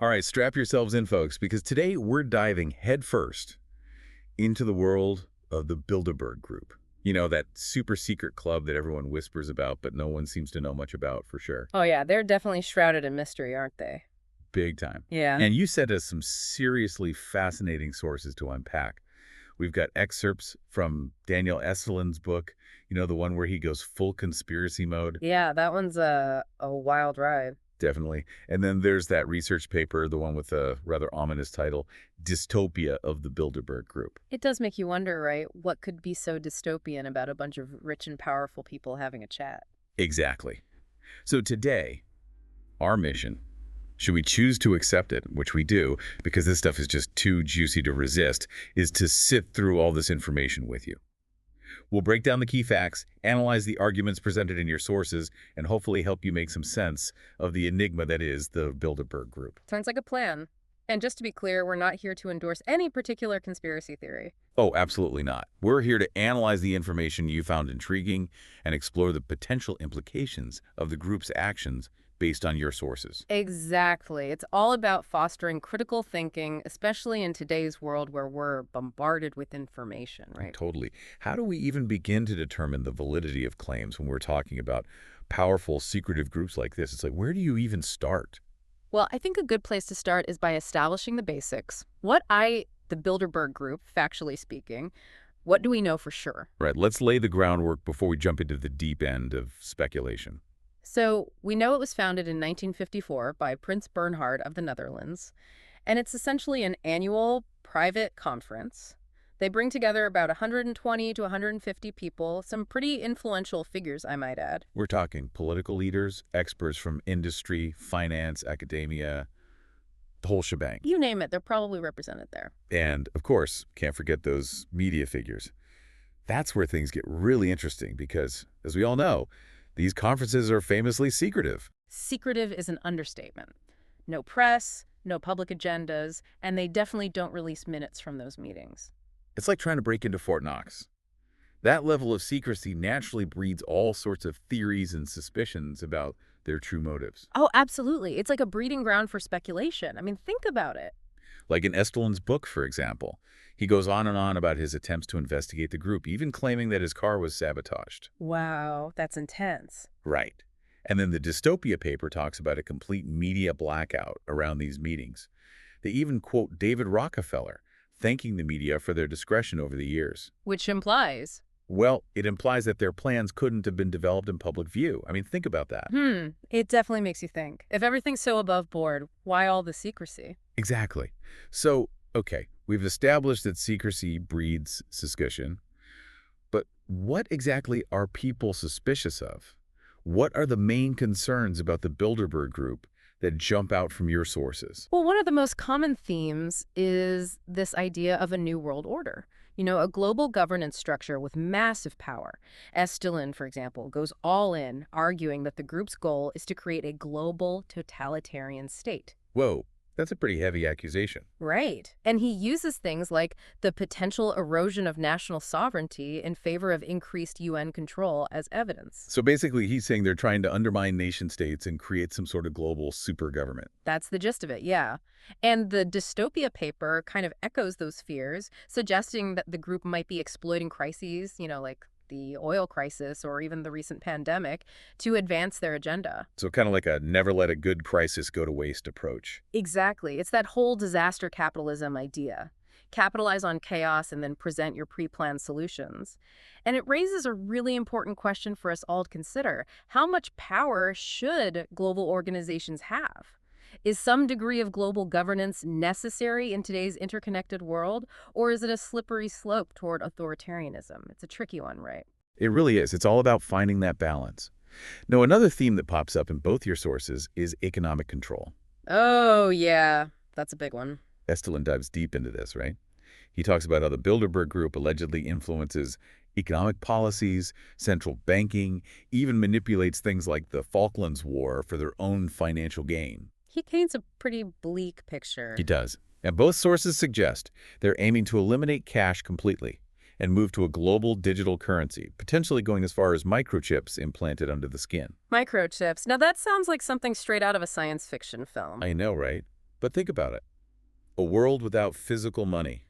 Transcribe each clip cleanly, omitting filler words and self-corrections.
All right, strap yourselves in, folks, because today we're diving headfirst into the world of the Bilderberg Group. You know, that super secret club that everyone whispers about, but no one seems to know much about for sure. Oh, yeah, they're definitely shrouded in mystery, aren't they? Big time. Yeah. And you sent us some seriously fascinating sources to unpack. We've got excerpts from Daniel Esselin's book, the one where he goes full conspiracy mode. Yeah, that one's a wild ride. Definitely. And then there's that research paper, the one with a rather ominous title, Dystopia of the Bilderberg Group. It does make you wonder, right? What could be so dystopian about a bunch of rich and powerful people having a chat? Exactly. So today, our mission, should we choose to accept it, which we do, because this stuff is just too juicy to resist, is to sift through all this information with you. We'll break down the key facts, analyze the arguments presented in your sources, and hopefully help you make some sense of the enigma that is the Bilderberg Group. Sounds like a plan. And just to be clear, we're not here to endorse any particular conspiracy theory. Oh, absolutely not. We're here to analyze the information you found intriguing and explore the potential implications of the group's actions based on your sources. Exactly. It's all about fostering critical thinking, especially in today's world where we're bombarded with information, right? Totally. How do we even begin to determine the validity of claims when we're talking about powerful, secretive groups like this? It's like, where do you even start? Well, I think a good place to start is by establishing the basics. The Bilderberg Group, factually speaking, what do we know for sure? Right, let's lay the groundwork before we jump into the deep end of speculation. So we know it was founded in 1954 by Prince Bernhard of the Netherlands, and it's essentially an annual private conference. They bring together about 120 to 150 people, some pretty influential figures, I might add. We're talking political leaders, experts from industry, finance, academia, the whole shebang. You name it, they're probably represented there. And, of course, can't forget those media figures. That's where things get really interesting because, as we all know, these conferences are famously secretive. Secretive is an understatement. No press, no public agendas, and they definitely don't release minutes from those meetings. It's like trying to break into Fort Knox. That level of secrecy naturally breeds all sorts of theories and suspicions about their true motives. Oh, absolutely. It's like a breeding ground for speculation. I mean, think about it. Like in Estellin's book, for example. He goes on and on about his attempts to investigate the group, even claiming that his car was sabotaged. Wow, that's intense. Right. And then the Dystopia paper talks about a complete media blackout around these meetings. They even quote David Rockefeller, thanking the media for their discretion over the years. Which implies, Well, it implies that their plans couldn't have been developed in public view. I mean, think about that. it definitely makes you think. If everything's so above board, why all the secrecy? Exactly. So, okay, we've established that secrecy breeds suspicion, but what exactly are people suspicious of? What are the main concerns about the Bilderberg Group that jump out from your sources? Well, one of the most common themes is this idea of a new world order. A global governance structure with massive power. Estelin, for example, goes all in, arguing that the group's goal is to create a global totalitarian state. Whoa, that's a pretty heavy accusation. Right. And he uses things like the potential erosion of national sovereignty in favor of increased UN control as evidence. So basically, he's saying they're trying to undermine nation states and create some sort of global super government. That's the gist of it, yeah. And the dystopia paper kind of echoes those fears, suggesting that the group might be exploiting crises, like the oil crisis or even the recent pandemic, to advance their agenda. So kind of like a never let a good crisis go to waste approach. Exactly. It's that whole disaster capitalism idea. Capitalize on chaos and then present your pre-planned solutions. And it raises a really important question for us all to consider. How much power should global organizations have? Is some degree of global governance necessary in today's interconnected world, or is it a slippery slope toward authoritarianism? It's a tricky one, right? It really is. It's all about finding that balance. Now, another theme that pops up in both your sources is economic control. Oh, yeah, that's a big one. Estelin dives deep into this, right? He talks about how the Bilderberg Group allegedly influences economic policies, central banking, even manipulates things like the Falklands War for their own financial gain. He paints a pretty bleak picture. He does. And both sources suggest they're aiming to eliminate cash completely and move to a global digital currency, potentially going as far as microchips implanted under the skin. Microchips. Now that sounds like something straight out of a science fiction film. I know, right? But think about it. A world without physical money.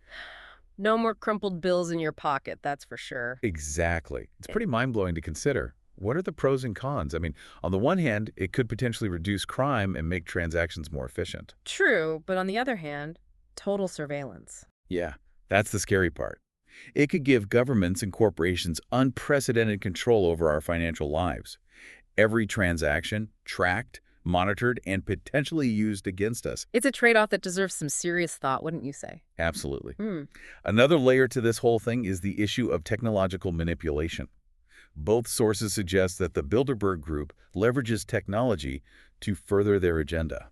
No more crumpled bills in your pocket, that's for sure. Exactly. It's pretty mind-blowing to consider. What are the pros and cons? I mean, on the one hand, it could potentially reduce crime and make transactions more efficient. True, but on the other hand, total surveillance. Yeah, that's the scary part. It could give governments and corporations unprecedented control over our financial lives. Every transaction tracked, monitored, and potentially used against us. It's a trade-off that deserves some serious thought, wouldn't you say? Absolutely. Hmm. Another layer to this whole thing is the issue of technological manipulation. Both sources suggest that the Bilderberg Group leverages technology to further their agenda.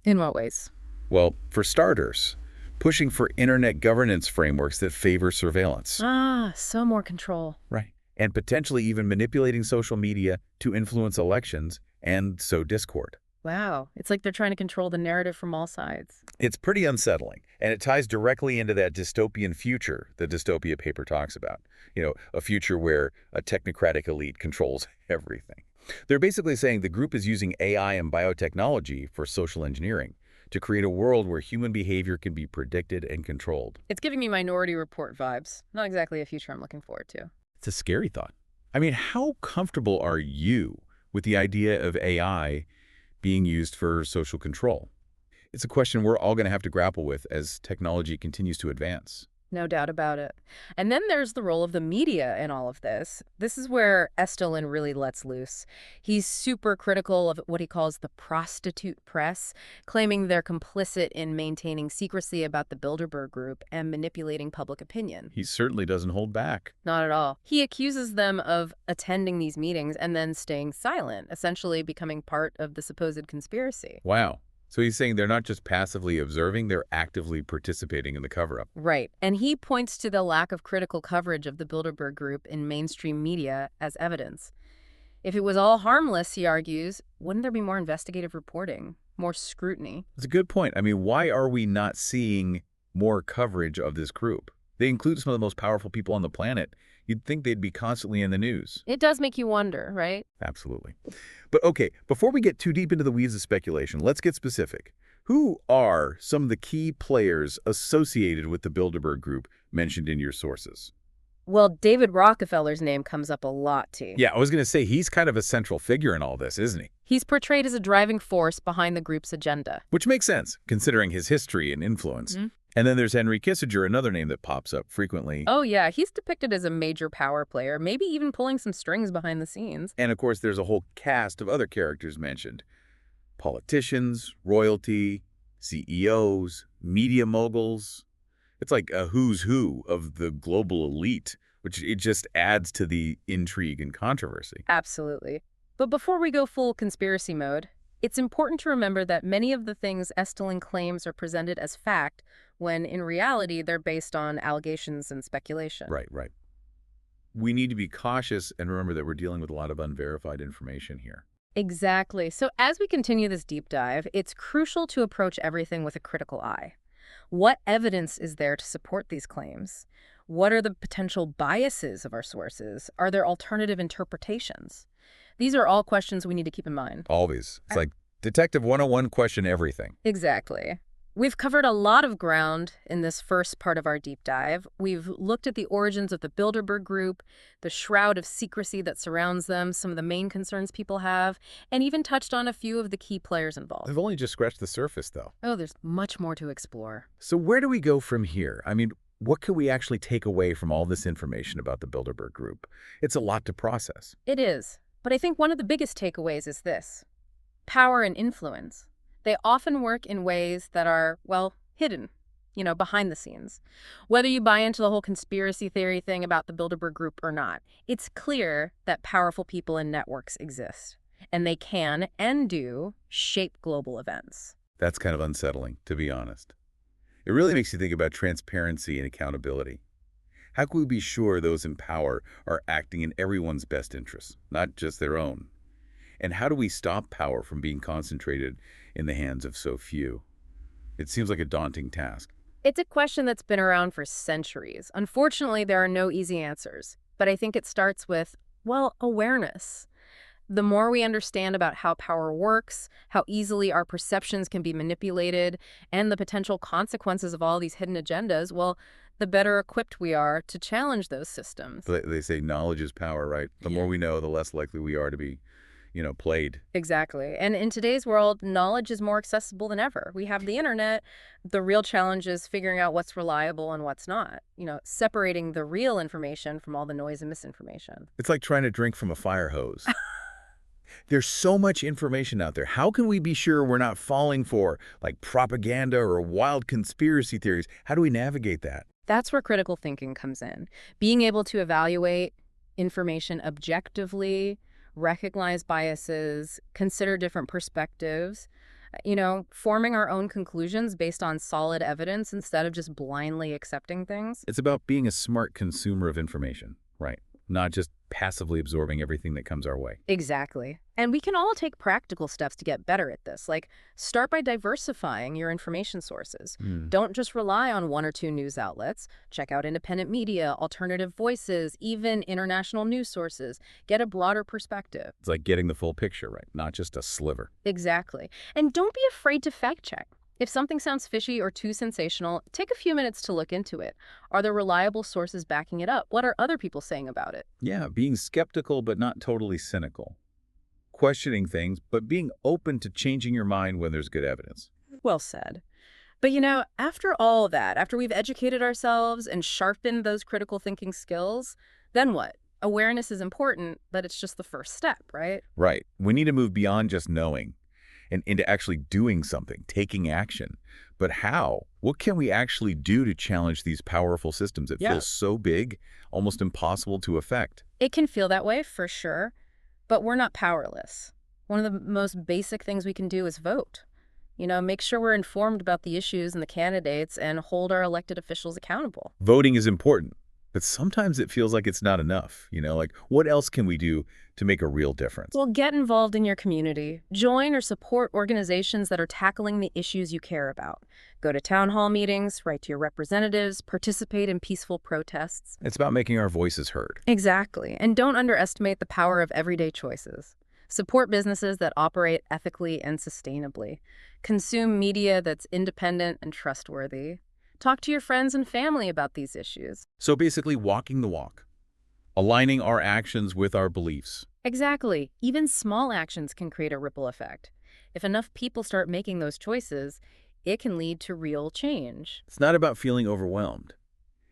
In what ways? Well, for starters, pushing for internet governance frameworks that favor surveillance. Ah, so more control. Right. And potentially even manipulating social media to influence elections and sow discord. Wow, it's like they're trying to control the narrative from all sides. It's pretty unsettling, and it ties directly into that dystopian future the dystopia paper talks about. A future where a technocratic elite controls everything. They're basically saying the group is using AI and biotechnology for social engineering to create a world where human behavior can be predicted and controlled. It's giving me Minority Report vibes. Not exactly a future I'm looking forward to. It's a scary thought. I mean, how comfortable are you with the idea of AI being used for social control? It's a question we're all going to have to grapple with as technology continues to advance. No doubt about it. And then there's the role of the media in all of this. This is where Estelin really lets loose. He's super critical of what he calls the prostitute press, claiming they're complicit in maintaining secrecy about the Bilderberg Group and manipulating public opinion. He certainly doesn't hold back. Not at all. He accuses them of attending these meetings and then staying silent, essentially becoming part of the supposed conspiracy. Wow. So he's saying they're not just passively observing, they're actively participating in the cover-up. Right. And he points to the lack of critical coverage of the Bilderberg Group in mainstream media as evidence. If it was all harmless, he argues, wouldn't there be more investigative reporting, more scrutiny? That's a good point. I mean, why are we not seeing more coverage of this group? They include some of the most powerful people on the planet. You'd think they'd be constantly in the news. It does make you wonder, right? Absolutely. But okay, before we get too deep into the weeds of speculation, let's get specific. Who are some of the key players associated with the Bilderberg Group mentioned in your sources? Well, David Rockefeller's name comes up a lot, T. Yeah, I was going to say he's kind of a central figure in all this, isn't he? He's portrayed as a driving force behind the group's agenda. Which makes sense, considering his history and influence. Mm-hmm. And then there's Henry Kissinger, another name that pops up frequently. Oh, yeah, he's depicted as a major power player, maybe even pulling some strings behind the scenes. And of course, there's a whole cast of other characters mentioned. Politicians, royalty, CEOs, media moguls. It's like a who's who of the global elite, which it just adds to the intrigue and controversy. Absolutely. But before we go full conspiracy mode, it's important to remember that many of the things Estelin claims are presented as fact, when in reality they're based on allegations and speculation. Right. We need to be cautious and remember that we're dealing with a lot of unverified information here. Exactly. So as we continue this deep dive, it's crucial to approach everything with a critical eye. What evidence is there to support these claims? What are the potential biases of our sources? Are there alternative interpretations? These are all questions we need to keep in mind. Always. It's like Detective 101, question everything. Exactly. We've covered a lot of ground in this first part of our deep dive. We've looked at the origins of the Bilderberg Group, the shroud of secrecy that surrounds them, some of the main concerns people have, and even touched on a few of the key players involved. We've only just scratched the surface, though. Oh, there's much more to explore. So where do we go from here? I mean, what can we actually take away from all this information about the Bilderberg Group? It's a lot to process. It is. But I think one of the biggest takeaways is this: power and influence. They often work in ways that are, well, hidden, behind the scenes. Whether you buy into the whole conspiracy theory thing about the Bilderberg Group or not, it's clear that powerful people and networks exist, and they can and do shape global events. That's kind of unsettling, to be honest. It really makes you think about transparency and accountability. How can we be sure those in power are acting in everyone's best interests, not just their own? And how do we stop power from being concentrated in the hands of so few? It seems like a daunting task. It's a question that's been around for centuries. Unfortunately, there are no easy answers. But I think it starts with, well, awareness. The more we understand about how power works, how easily our perceptions can be manipulated, and the potential consequences of all these hidden agendas, well, the better equipped we are to challenge those systems. They say knowledge is power, right? The more we know, the less likely we are to be, played. Exactly. And in today's world, knowledge is more accessible than ever. We have the internet. The real challenge is figuring out what's reliable and what's not. Separating the real information from all the noise and misinformation. It's like trying to drink from a fire hose. There's so much information out there. How can we be sure we're not falling for, like, propaganda or wild conspiracy theories? How do we navigate that? That's where critical thinking comes in. Being able to evaluate information objectively, recognize biases, consider different perspectives, forming our own conclusions based on solid evidence instead of just blindly accepting things. It's about being a smart consumer of information, right? Not just passively absorbing everything that comes our way. Exactly. And we can all take practical steps to get better at this. Like, start by diversifying your information sources. Don't just rely on one or two news outlets. Check out independent media, alternative voices, even international news sources. Get a broader perspective. It's like getting the full picture, right? Not just a sliver. Exactly. And don't be afraid to fact check. If something sounds fishy or too sensational, take a few minutes to look into it. Are there reliable sources backing it up? What are other people saying about it? Yeah, being skeptical but not totally cynical. Questioning things, but being open to changing your mind when there's good evidence. Well said. But after all that, after we've educated ourselves and sharpened those critical thinking skills, then what? Awareness is important, but it's just the first step, right? Right. We need to move beyond just knowing and into actually doing something, taking action. But how? What can we actually do to challenge these powerful systems? It feels so big, almost impossible to affect. It can feel that way, for sure, but we're not powerless. One of the most basic things we can do is vote. Make sure we're informed about the issues and the candidates and hold our elected officials accountable. Voting is important, but sometimes it feels like it's not enough. Like, what else can we do to make a real difference? Well, get involved in your community. Join or support organizations that are tackling the issues you care about. Go to town hall meetings, write to your representatives, participate in peaceful protests. It's about making our voices heard. Exactly. And don't underestimate the power of everyday choices. Support businesses that operate ethically and sustainably. Consume media that's independent and trustworthy. Talk to your friends and family about these issues. So basically, walking the walk, aligning our actions with our beliefs. Exactly. Even small actions can create a ripple effect. If enough people start making those choices, it can lead to real change. It's not about feeling overwhelmed.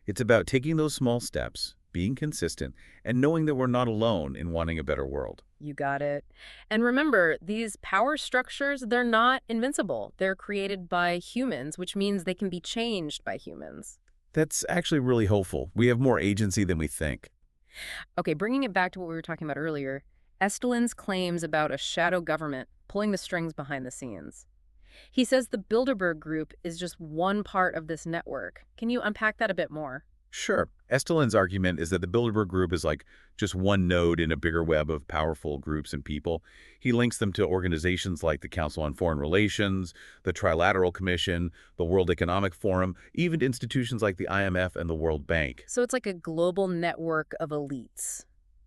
It's about taking those small steps, being consistent, and knowing that we're not alone in wanting a better world. You got it. And remember, these power structures, they're not invincible. They're created by humans, which means they can be changed by humans. That's actually really hopeful. We have more agency than we think. Okay, bringing it back to what we were talking about earlier, Estellin's claims about a shadow government pulling the strings behind the scenes. He says the Bilderberg Group is just one part of this network. Can you unpack that a bit more? Sure. Estellin's argument is that the Bilderberg Group is like just one node in a bigger web of powerful groups and people. He links them to organizations like the Council on Foreign Relations, the Trilateral Commission, the World Economic Forum, even institutions like the IMF and the World Bank. So it's like a global network of elites,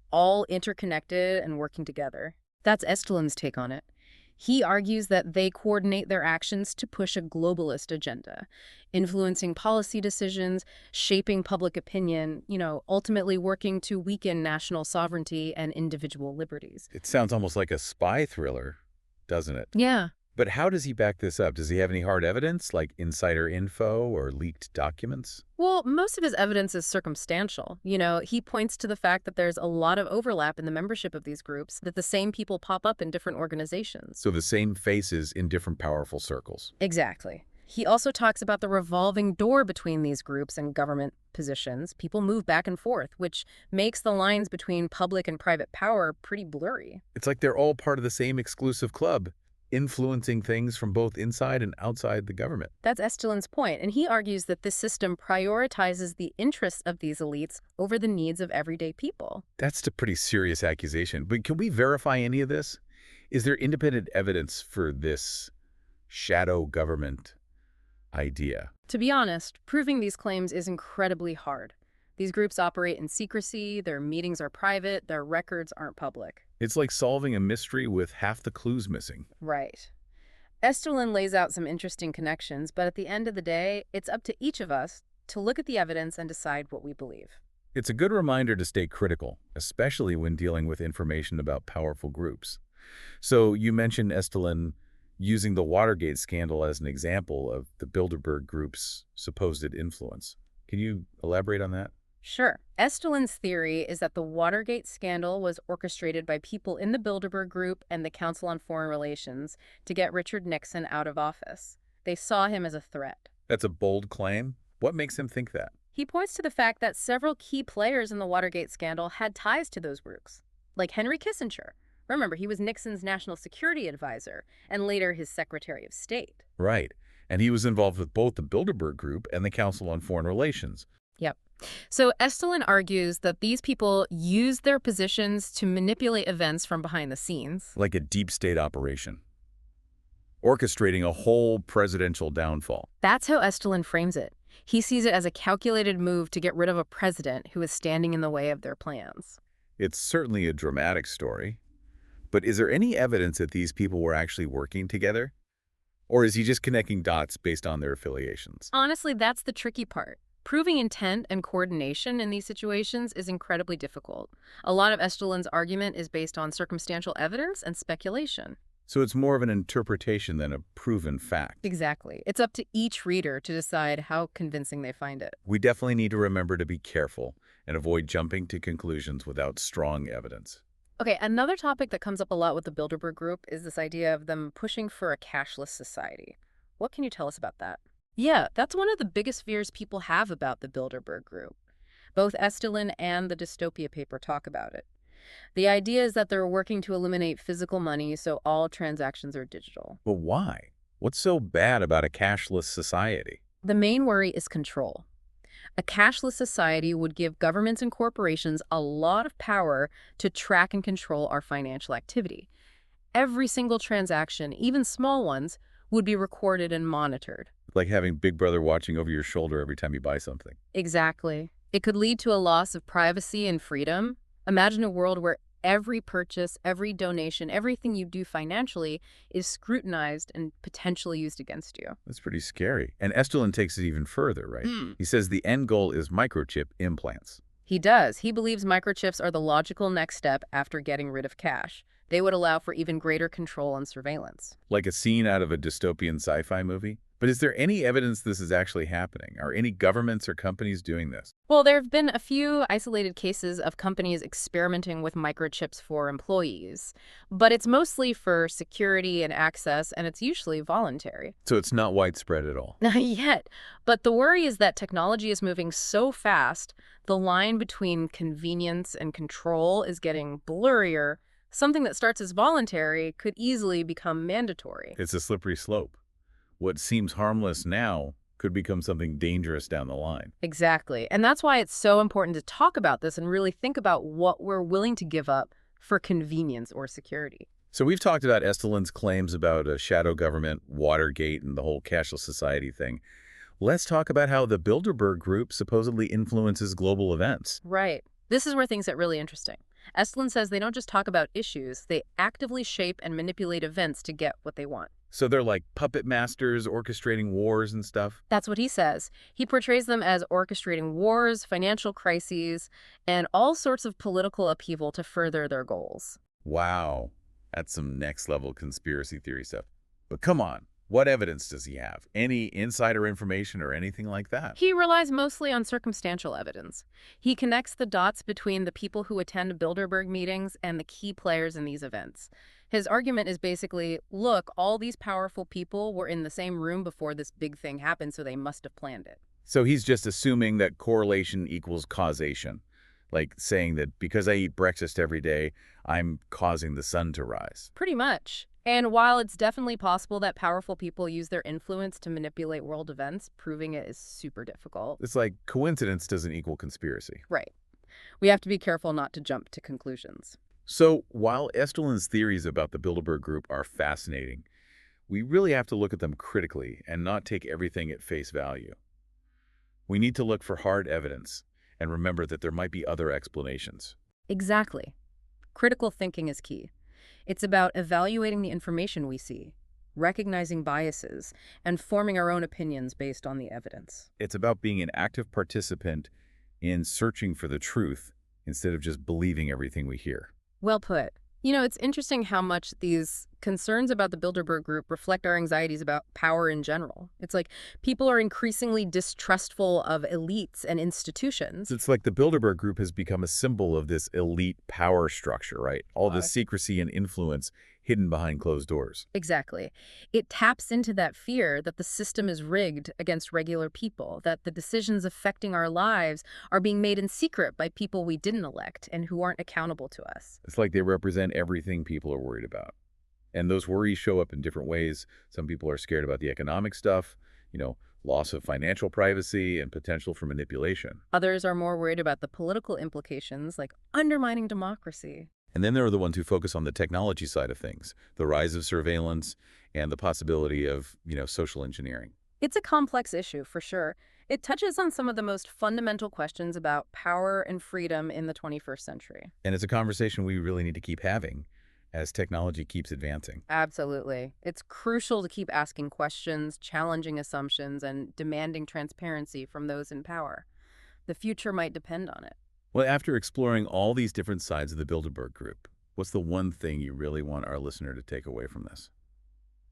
all interconnected and working together. That's Estellin's take on it. He argues that they coordinate their actions to push a globalist agenda, influencing policy decisions, shaping public opinion, ultimately working to weaken national sovereignty and individual liberties. It sounds almost like a spy thriller, doesn't it? Yeah. But how does he back this up? Does he have any hard evidence, like insider info or leaked documents? Well, most of his evidence is circumstantial. He points to the fact that there's a lot of overlap in the membership of these groups, that the same people pop up in different organizations. So the same faces in different powerful circles. Exactly. He also talks about the revolving door between these groups and government positions. People move back and forth, which makes the lines between public and private power pretty blurry. It's like they're all part of the same exclusive club, influencing things from both inside and outside the government. That's Estellin's point, and he argues that this system prioritizes the interests of these elites over the needs of everyday people. That's a pretty serious accusation, but can we verify any of this? Is there independent evidence for this shadow government idea? To be honest, proving these claims is incredibly hard. These groups operate in secrecy, their meetings are private, their records aren't public. It's like solving a mystery with half the clues missing. Right. Esterlin lays out some interesting connections, but at the end of the day, it's up to each of us to look at the evidence and decide what we believe. It's a good reminder to stay critical, especially when dealing with information about powerful groups. So you mentioned Estelin using the Watergate scandal as an example of the Bilderberg Group's supposed influence. Can you elaborate on that? Sure. Esterlin's theory is that the Watergate scandal was orchestrated by people in the Bilderberg Group and the Council on Foreign Relations to get Richard Nixon out of office. They saw him as a threat. That's a bold claim. What makes him think that? He points to the fact that several key players in the Watergate scandal had ties to those groups, like Henry Kissinger. Remember, he was Nixon's national security advisor and later his Secretary of State. Right. And he was involved with both the Bilderberg Group and the Council on Foreign Relations. Yep. So Estelin argues that these people used their positions to manipulate events from behind the scenes. Like a deep state operation, orchestrating a whole presidential downfall. That's how Estelin frames it. He sees it as a calculated move to get rid of a president who is standing in the way of their plans. It's certainly a dramatic story. But is there any evidence that these people were actually working together? Or is he just connecting dots based on their affiliations? Honestly, that's the tricky part. Proving intent and coordination in these situations is incredibly difficult. A lot of Estelin's argument is based on circumstantial evidence and speculation. So it's more of an interpretation than a proven fact. Exactly. It's up to each reader to decide how convincing they find it. We definitely need to remember to be careful and avoid jumping to conclusions without strong evidence. Okay, another topic that comes up a lot with the Bilderberg Group is this idea of them pushing for a cashless society. What can you tell us about that? Yeah, that's one of the biggest fears people have about the Bilderberg Group. Both Estelin and the Dystopia paper talk about it. The idea is that they're working to eliminate physical money so all transactions are digital. But why? What's so bad about a cashless society? The main worry is control. A cashless society would give governments and corporations a lot of power to track and control our financial activity. Every single transaction, even small ones, would be recorded and monitored. Like having Big Brother watching over your shoulder every time you buy something. Exactly. It could lead to a loss of privacy and freedom. Imagine a world where every purchase, every donation, everything you do financially is scrutinized and potentially used against you. That's pretty scary. And Estelin takes it even further, right? He says the end goal is microchip implants. He does. He believes microchips are the logical next step after getting rid of cash. They would allow for even greater control and surveillance. Like a scene out of a dystopian sci-fi movie? But is there any evidence this is actually happening? Are any governments or companies doing this? Well, there have been a few isolated cases of companies experimenting with microchips for employees, but it's mostly for security and access, and it's usually voluntary. So it's not widespread at all. Not yet, but the worry is that technology is moving so fast, the line between convenience and control is getting blurrier. Something that starts as voluntary could easily become mandatory. It's a slippery slope. What seems harmless now could become something dangerous down the line. Exactly. And that's why it's so important to talk about this and really think about what we're willing to give up for convenience or security. So we've talked about Estelin's claims about a shadow government, Watergate, and the whole cashless society thing. Let's talk about how the Bilderberg Group supposedly influences global events. Right. This is where things get really interesting. Estelin says they don't just talk about issues, they actively shape and manipulate events to get what they want. So they're like puppet masters orchestrating wars and stuff? That's what he says. He portrays them as orchestrating wars, financial crises, and all sorts of political upheaval to further their goals. Wow. That's some next-level conspiracy theory stuff. But come on. What evidence does he have? Any insider information or anything like that? He relies mostly on circumstantial evidence. He connects the dots between the people who attend Bilderberg meetings and the key players in these events. His argument is basically, look, all these powerful people were in the same room before this big thing happened, so they must have planned it. So he's just assuming that correlation equals causation. Like saying that because I eat breakfast every day, I'm causing the sun to rise. Pretty much. And while it's definitely possible that powerful people use their influence to manipulate world events, proving it is super difficult. It's like coincidence doesn't equal conspiracy. Right. We have to be careful not to jump to conclusions. So while Estelin's theories about the Bilderberg Group are fascinating, we really have to look at them critically and not take everything at face value. We need to look for hard evidence and remember that there might be other explanations. Exactly. Critical thinking is key. It's about evaluating the information we see, recognizing biases, and forming our own opinions based on the evidence. It's about being an active participant in searching for the truth instead of just believing everything we hear. Well put. It's interesting how much these concerns about the Bilderberg Group reflect our anxieties about power in general. It's like people are increasingly distrustful of elites and institutions. It's like the Bilderberg Group has become a symbol of this elite power structure, right? All this Uh, secrecy and influence hidden behind closed doors. Exactly. It taps into that fear that the system is rigged against regular people, that the decisions affecting our lives are being made in secret by people we didn't elect and who aren't accountable to us. It's like they represent everything people are worried about. And those worries show up in different ways. Some people are scared about the economic stuff, loss of financial privacy and potential for manipulation. Others are more worried about the political implications, like undermining democracy. And then there are the ones who focus on the technology side of things, the rise of surveillance and the possibility of, social engineering. It's a complex issue, for sure. It touches on some of the most fundamental questions about power and freedom in the 21st century. And it's a conversation we really need to keep having as technology keeps advancing. Absolutely. It's crucial to keep asking questions, challenging assumptions, and demanding transparency from those in power. The future might depend on it. Well, after exploring all these different sides of the Bilderberg Group, what's the one thing you really want our listener to take away from this?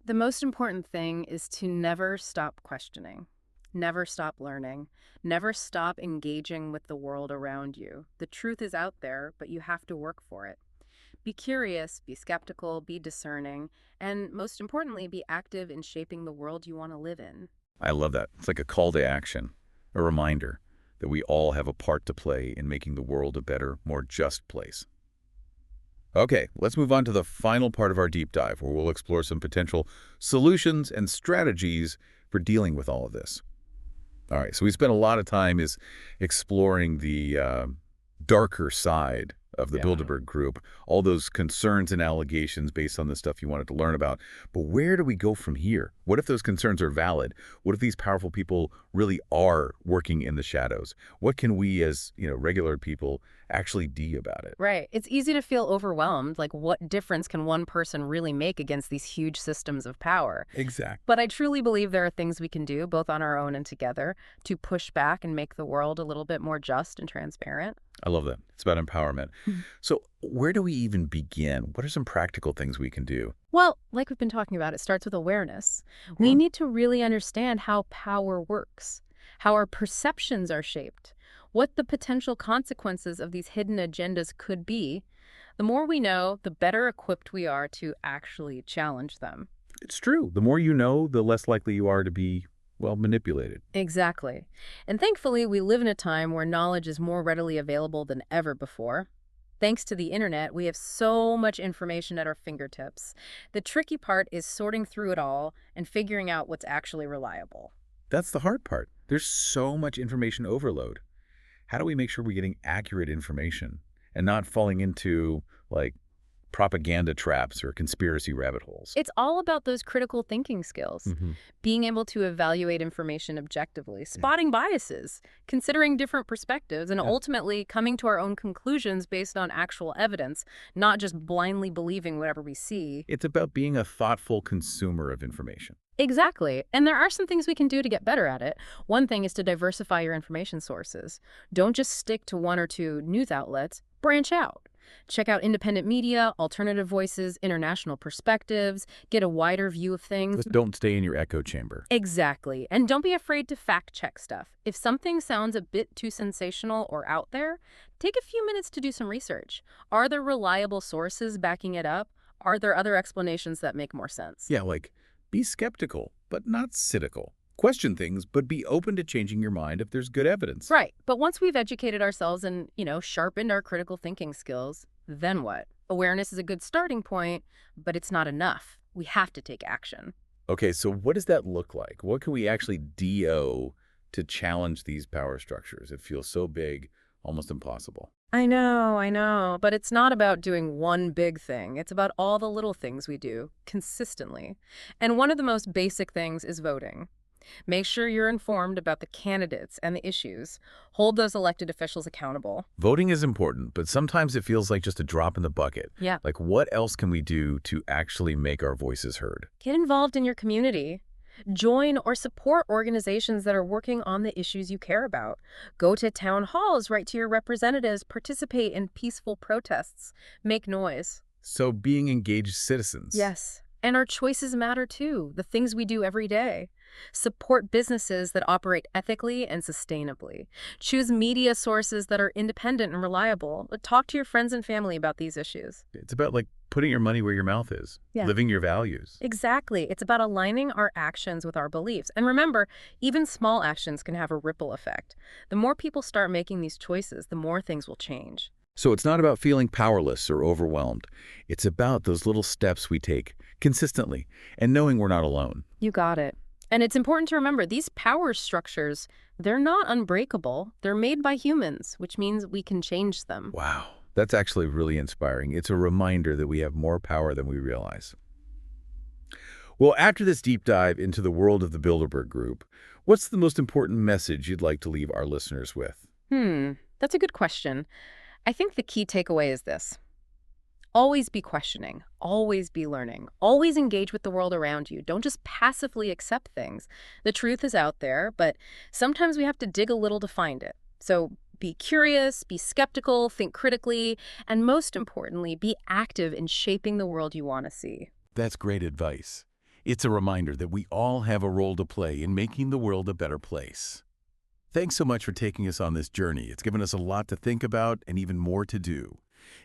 The most important thing is to never stop questioning, never stop learning, never stop engaging with the world around you. The truth is out there, but you have to work for it. Be curious, be skeptical, be discerning, and most importantly, be active in shaping the world you want to live in. I love that. It's like a call to action, a reminder that we all have a part to play in making the world a better, more just place. Okay, let's move on to the final part of our deep dive, where we'll explore some potential solutions and strategies for dealing with all of this. All right, so we spent a lot of time exploring the darker side of the Yeah. Bilderberg Group, all those concerns and allegations based on the stuff you wanted to learn about. But where do we go from here? What if those concerns are valid? What if these powerful people really are working in the shadows? What can we as, regular people actually do about it? Right. It's easy to feel overwhelmed. Like, what difference can one person really make against these huge systems of power? Exactly. But I truly believe there are things we can do, both on our own and together, to push back and make the world a little bit more just and transparent. I love that. It's about empowerment. Mhm. So where do we even begin? What are some practical things we can do? Well, like we've been talking about, it starts with awareness. We need to really understand how power works, how our perceptions are shaped, what the potential consequences of these hidden agendas could be. The more we know, the better equipped we are to actually challenge them. It's true. The more you know, the less likely you are to be, manipulated. Exactly. And thankfully, we live in a time where knowledge is more readily available than ever before. Thanks to the internet, we have so much information at our fingertips. The tricky part is sorting through it all and figuring out what's actually reliable. That's the hard part. There's so much information overload. How do we make sure we're getting accurate information and not falling into, propaganda traps or conspiracy rabbit holes? It's all about those critical thinking skills, Mm-hmm. being able to evaluate information objectively, spotting biases, considering different perspectives, and Yeah. ultimately coming to our own conclusions based on actual evidence, not just blindly believing whatever we see. It's about being a thoughtful consumer of information. Exactly. And there are some things we can do to get better at it. One thing is to diversify your information sources. Don't just stick to one or two news outlets. Branch out. Check out independent media, alternative voices, international perspectives, get a wider view of things. Just don't stay in your echo chamber. Exactly. And don't be afraid to fact check stuff. If something sounds a bit too sensational or out there, take a few minutes to do some research. Are there reliable sources backing it up? Are there other explanations that make more sense? Yeah, be skeptical, but not cynical. Question things, but be open to changing your mind if there's good evidence. Right. But once we've educated ourselves and, sharpened our critical thinking skills, then what? Awareness is a good starting point, but it's not enough. We have to take action. Okay, so what does that look like? What can we actually do to challenge these power structures? It feels so big, almost impossible. I know. But it's not about doing one big thing. It's about all the little things we do consistently. And one of the most basic things is voting. Make sure you're informed about the candidates and the issues. Hold those elected officials accountable. Voting is important, but sometimes it feels like just a drop in the bucket. Yeah. Like, what else can we do to actually make our voices heard? Get involved in your community. Join or support organizations that are working on the issues you care about. Go to town halls, write to your representatives, participate in peaceful protests, make noise. So being engaged citizens. Yes. And our choices matter too, the things we do every day. Support businesses that operate ethically and sustainably. Choose media sources that are independent and reliable. Talk to your friends and family about these issues. It's about like putting your money where your mouth is, Yeah. living your values. Exactly. It's about aligning our actions with our beliefs. And remember, even small actions can have a ripple effect. The more people start making these choices, the more things will change. So it's not about feeling powerless or overwhelmed. It's about those little steps we take consistently and knowing we're not alone. You got it. And it's important to remember these power structures, they're not unbreakable. They're made by humans, which means we can change them. Wow, that's actually really inspiring. It's a reminder that we have more power than we realize. Well, after this deep dive into the world of the Bilderberg Group, what's the most important message you'd like to leave our listeners with? That's a good question. I think the key takeaway is this. Always be questioning, always be learning, always engage with the world around you. Don't just passively accept things. The truth is out there, but sometimes we have to dig a little to find it. So be curious, be skeptical, think critically, and most importantly, be active in shaping the world you want to see. That's great advice. It's a reminder that we all have a role to play in making the world a better place. Thanks so much for taking us on this journey. It's given us a lot to think about and even more to do.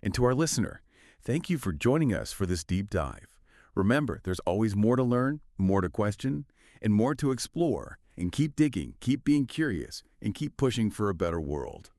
And to our listener, thank you for joining us for this deep dive. Remember, there's always more to learn, more to question, and more to explore. And keep digging, keep being curious, and keep pushing for a better world.